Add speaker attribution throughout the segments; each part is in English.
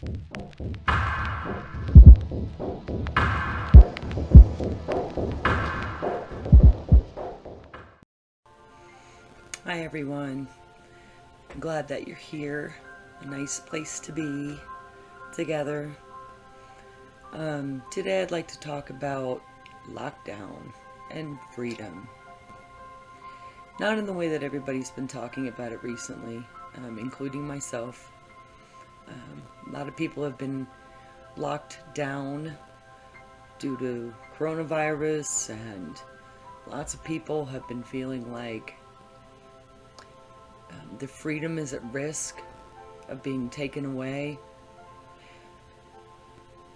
Speaker 1: Hi everyone. I'm glad that you're here. A nice place to be together. Today I'd like to talk about lockdown and freedom. Not in the way that everybody's been talking about it recently, including myself. A lot of people have been locked down due to coronavirus, and lots of people have been feeling like their freedom is at risk of being taken away.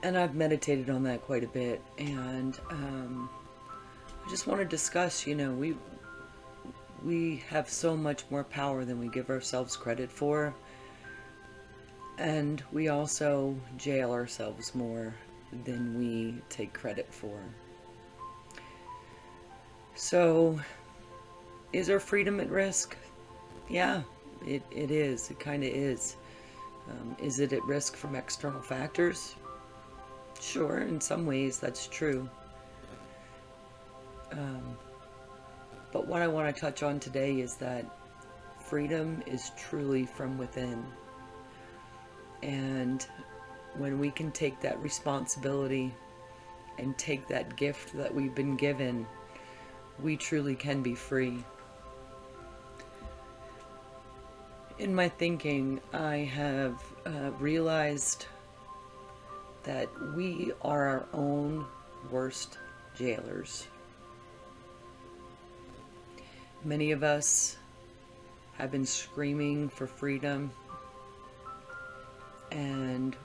Speaker 1: And I've meditated on that quite a bit, and I just want to discuss, we have so much more power than we give ourselves credit for, and we also jail ourselves more than we take credit for. So, is our freedom at risk? Yeah, it is. It kind of is. Is it at risk from external factors? Sure, in some ways that's true. But what I want to touch on today is that freedom is truly from within. And when we can take that responsibility and take that gift that we've been given, we truly can be free. In my thinking, I have realized that we are our own worst jailers. Many of us have been screaming for freedom and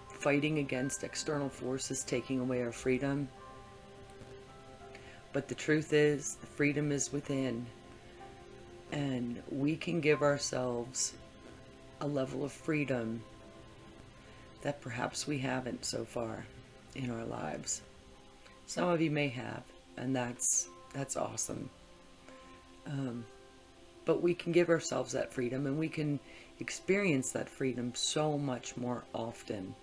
Speaker 1: fighting against external forces taking away our freedom. But the truth is, the freedom is within. And we can give ourselves a level of freedom that perhaps we haven't so far in our lives. Some of you may have, and that's awesome. But we can give ourselves that freedom, and we can experience that freedom so much more often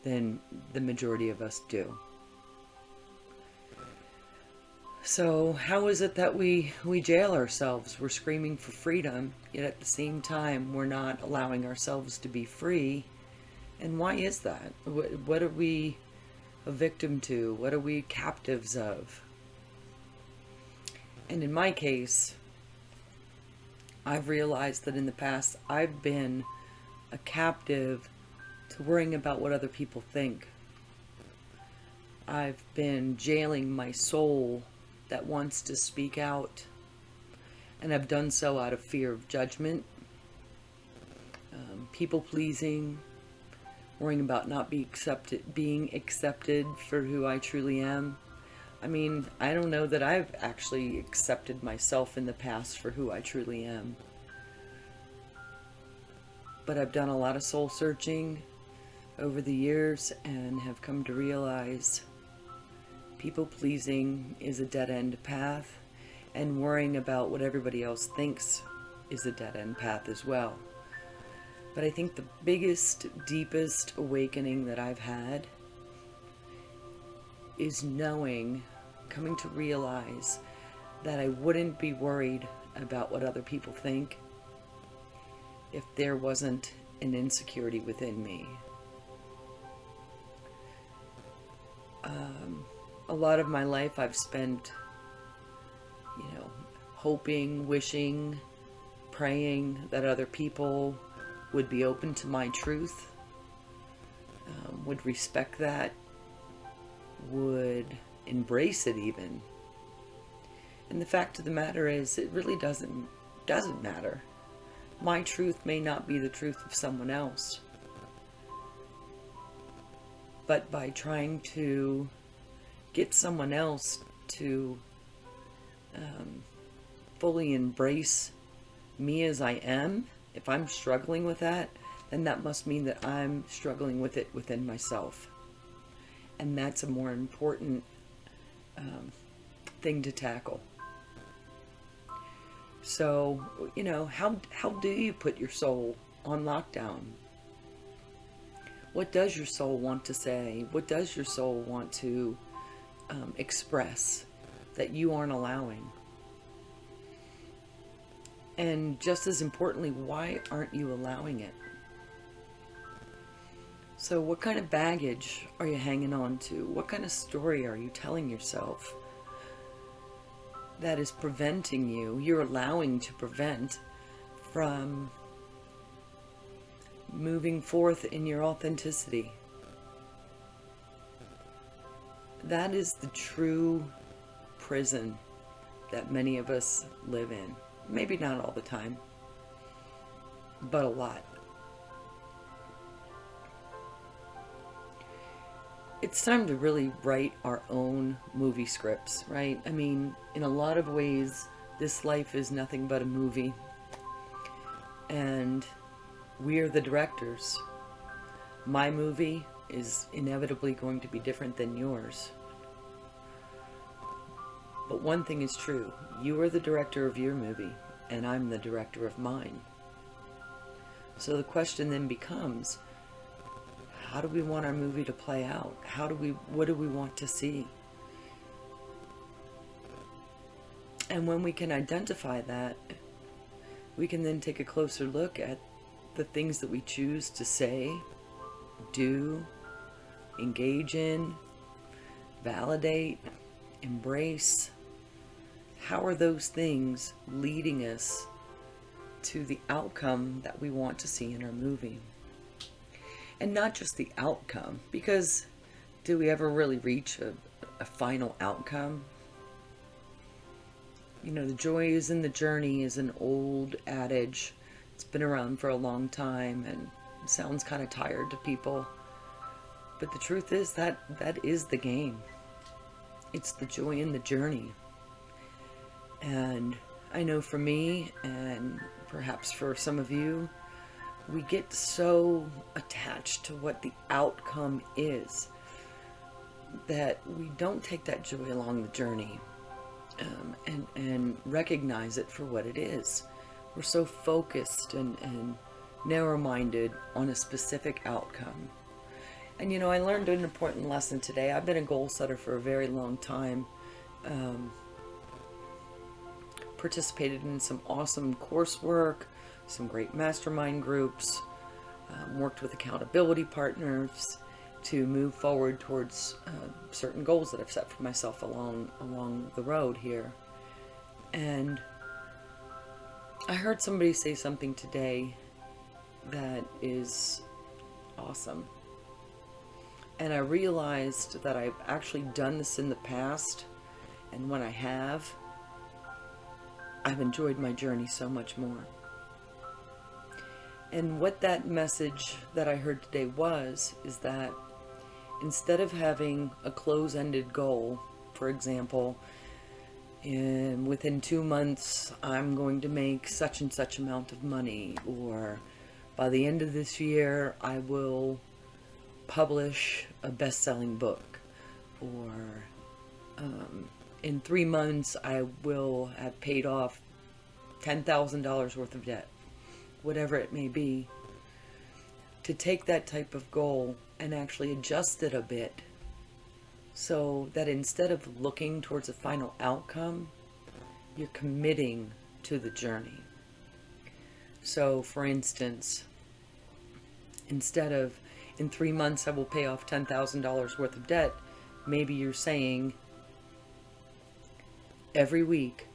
Speaker 1: than the majority of us do. So how is it that we jail ourselves? We're screaming for freedom, yet at the same time we're not allowing ourselves to be free. And why is that? What are we a victim to? What are we captives of? And in my case, I've realized that in the past I've been a captive to worrying about what other people think. I've been jailing my soul that wants to speak out, and I've done so out of fear of judgment, people pleasing, worrying about not being accepted for who I truly am. I mean, I don't know that I've actually accepted myself in the past for who I truly am. But I've done a lot of soul searching over the years and have come to realize people pleasing is a dead-end path, and worrying about what everybody else thinks is a dead-end path as well. But I think the biggest, deepest awakening that I've had is coming to realize that I wouldn't be worried about what other people think if there wasn't an insecurity within me. A lot of my life I've spent, hoping, wishing, praying that other people would be open to my truth, would respect that, would embrace it even. And the fact of the matter is, it really doesn't matter. My truth may not be the truth of someone else. But by trying to get someone else to fully embrace me as I am, if I'm struggling with that, then that must mean that I'm struggling with it within myself. And that's a more important thing to tackle. So, how do you put your soul on lockdown? What does your soul want to say? What does your soul want to express that you aren't allowing? And just as importantly, why aren't you allowing it? So what kind of baggage are you hanging on to? What kind of story are you telling yourself that is preventing you, you're allowing to prevent from moving forth in your authenticity? That is the true prison that many of us live in. Maybe not all the time, but a lot. It's time to really write our own movie scripts, right? I mean, in a lot of ways, this life is nothing but a movie. And we're the directors. My movie is inevitably going to be different than yours. But one thing is true. You are the director of your movie, and I'm the director of mine. So the question then becomes, how do we want our movie to play out? What do we want to see? And when we can identify that, we can then take a closer look at the things that we choose to say, do, engage in, validate, embrace. How are those things leading us to the outcome that we want to see in our movie? And not just the outcome, because do we ever really reach a final outcome? You know, the joy is in the journey is an old adage. It's been around for a long time and it sounds kind of tired to people. But the truth is that is the game. It's the joy in the journey. And I know for me, and perhaps for some of you, we get so attached to what the outcome is that we don't take that joy along the journey and recognize it for what it is. We're so focused and narrow-minded on a specific outcome. And you know, I learned an important lesson today. I've been a goal setter for a very long time. Participated in some awesome coursework, some great mastermind groups, worked with accountability partners to move forward towards certain goals that I've set for myself along the road here. And I heard somebody say something today that is awesome. And I realized that I've actually done this in the past, and when I have, I've enjoyed my journey so much more. And what that message that I heard today is that instead of having a close-ended goal, for example, within 2 months I'm going to make such and such amount of money, or by the end of this year I will publish a best-selling book, or in 3 months I will have paid off $10,000 worth of debt, whatever it may be. To take that type of goal and actually adjust it a bit so that instead of looking towards a final outcome, you're committing to the journey. So for instance, instead of in 3 months I will pay off $10,000 worth of debt, maybe you're saying every week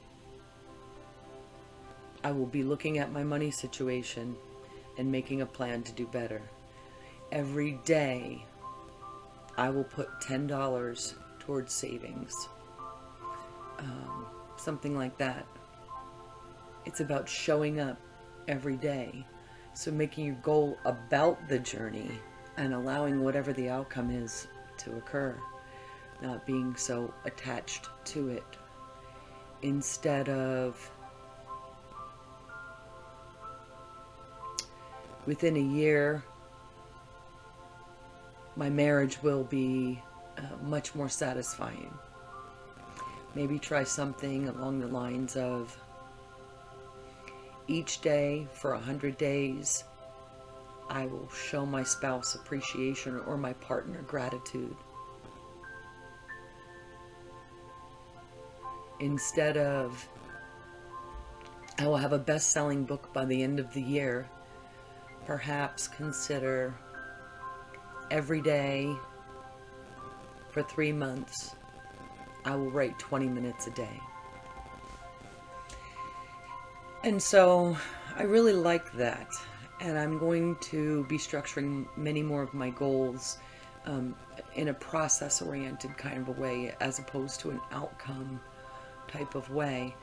Speaker 1: I will be looking at my money situation and making a plan to do better. Every day I will put $10 towards savings. Something like that. It's about showing up every day. So making your goal about the journey and allowing whatever the outcome is to occur. Not being so attached to it. Instead of within a year, my marriage will be much more satisfying. Maybe try something along the lines of each day for 100 days, I will show my spouse appreciation or my partner gratitude. Instead of, I will have a best-selling book by the end of the year, perhaps consider every day for 3 months, I will write 20 minutes a day. And so I really like that. And I'm going to be structuring many more of my goals in a process-oriented kind of a way, as opposed to an outcome type of way.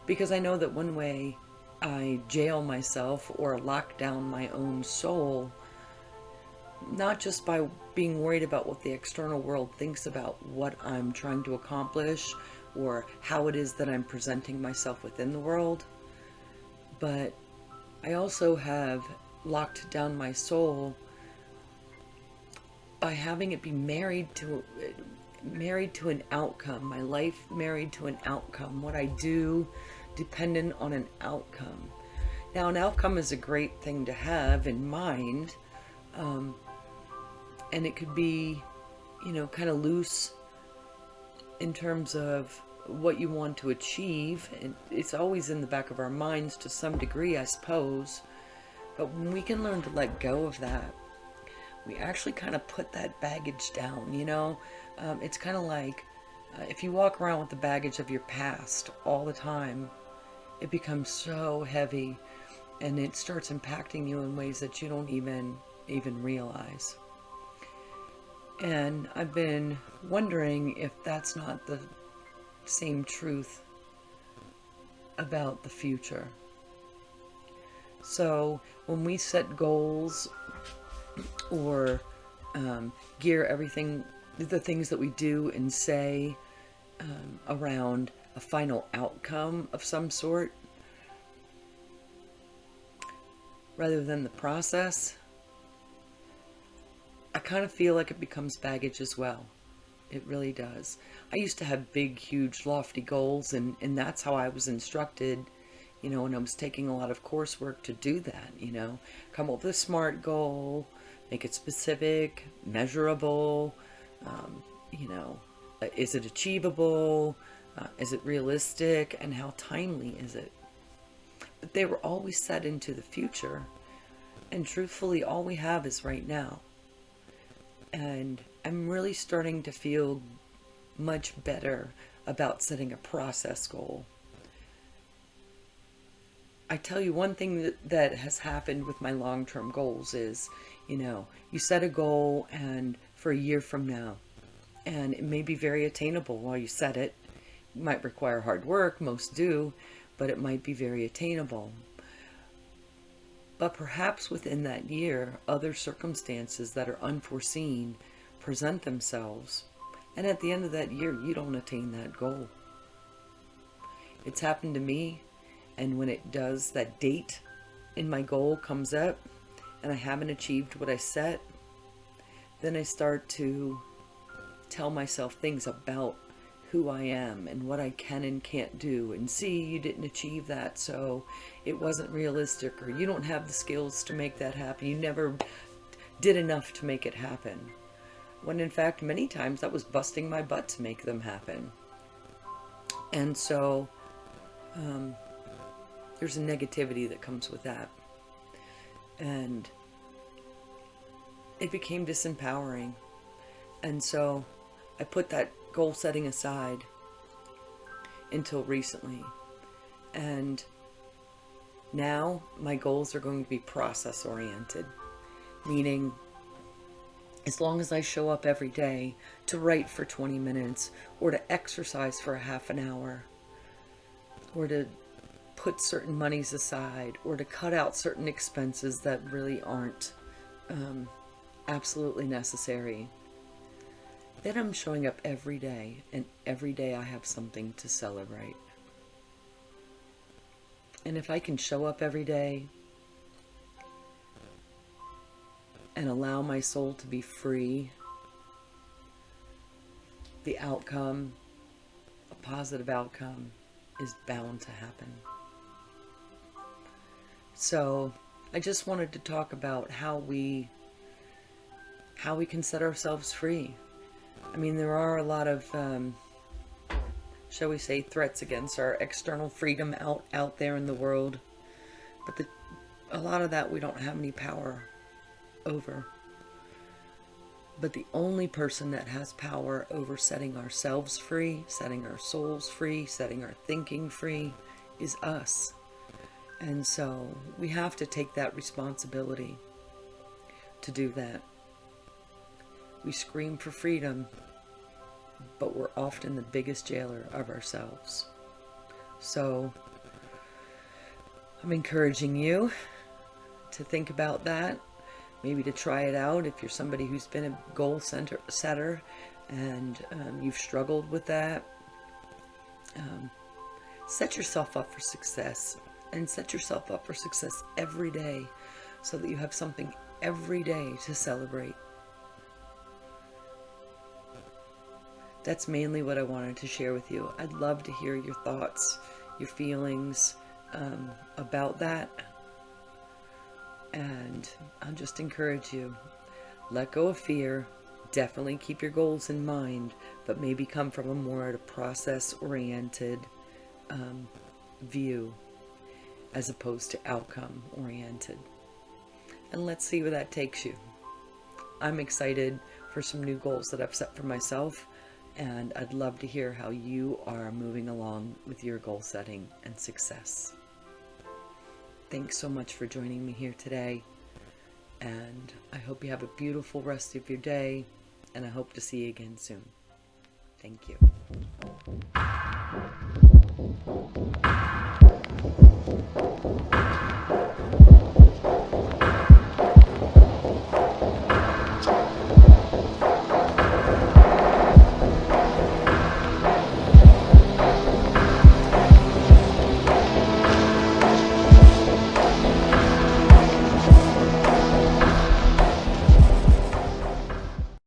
Speaker 1: Because I know that one way I jail myself or lock down my own soul, not just by being worried about what the external world thinks about what I'm trying to accomplish or how it is that I'm presenting myself within the world, but I also have locked down my soul by having it be married to an outcome, my life married to an outcome, what I do dependent on an outcome. Now, an outcome is a great thing to have in mind, and it could be, kind of loose in terms of what you want to achieve, and it's always in the back of our minds to some degree, I suppose. But when we can learn to let go of that, we actually kind of put that baggage down. It's kind of like if you walk around with the baggage of your past all the time, it becomes so heavy, and it starts impacting you in ways that you don't even realize. And I've been wondering if that's not the same truth about the future. So when we set goals or gear everything, the things that we do and say around a final outcome of some sort, rather than the process, I kind of feel like it becomes baggage as well. It really does. I used to have big, huge, lofty goals, and that's how I was instructed, and I was taking a lot of coursework to do that, come up with a SMART goal, make it specific, measurable, is it achievable, is it realistic, and how timely is it? But they were always set into the future, and truthfully, all we have is right now. And I'm really starting to feel much better about setting a process goal. I tell you, one thing that has happened with my long-term goals is, you set a goal and for a year from now, and it may be very attainable while you set it. It might require hard work, most do, but it might be very attainable. But perhaps within that year, other circumstances that are unforeseen present themselves, and at the end of that year, you don't attain that goal. It's happened to me, and when it does, that date in my goal comes up, and I haven't achieved what I set, then I start to tell myself things about who I am and what I can and can't do, and see, you didn't achieve that, so it wasn't realistic, or you don't have the skills to make that happen, you never did enough to make it happen. When in fact, many times that was busting my butt to make them happen. And so there's a negativity that comes with that, and it became disempowering. And so I put that goal setting aside until recently, and now my goals are going to be process oriented, meaning as long as I show up every day to write for 20 minutes, or to exercise for a half an hour, or to put certain monies aside, or to cut out certain expenses that really aren't absolutely necessary, then I'm showing up every day, and every day I have something to celebrate. And if I can show up every day and allow my soul to be free, the outcome, a positive outcome, is bound to happen. So I just wanted to talk about how we can set ourselves free. I mean, there are a lot of, shall we say, threats against our external freedom out there in the world. But a lot of that we don't have any power over. But the only person that has power over setting ourselves free, setting our souls free, setting our thinking free is us. And so we have to take that responsibility to do that. We scream for freedom, but we're often the biggest jailer of ourselves. So I'm encouraging you to think about that, maybe to try it out if you're somebody who's been a goal setter and you've struggled with that. Set yourself up for success, and set yourself up for success every day so that you have something every day to celebrate. That's mainly what I wanted to share with you. I'd love to hear your thoughts, your feelings about that. And I'll just encourage you, let go of fear. Definitely keep your goals in mind, but maybe come from a more process-oriented view as opposed to outcome-oriented. And let's see where that takes you. I'm excited for some new goals that I've set for myself, and I'd love to hear how you are moving along with your goal setting and success. Thanks so much for joining me here today, and I hope you have a beautiful rest of your day, and I hope to see you again soon. Thank you.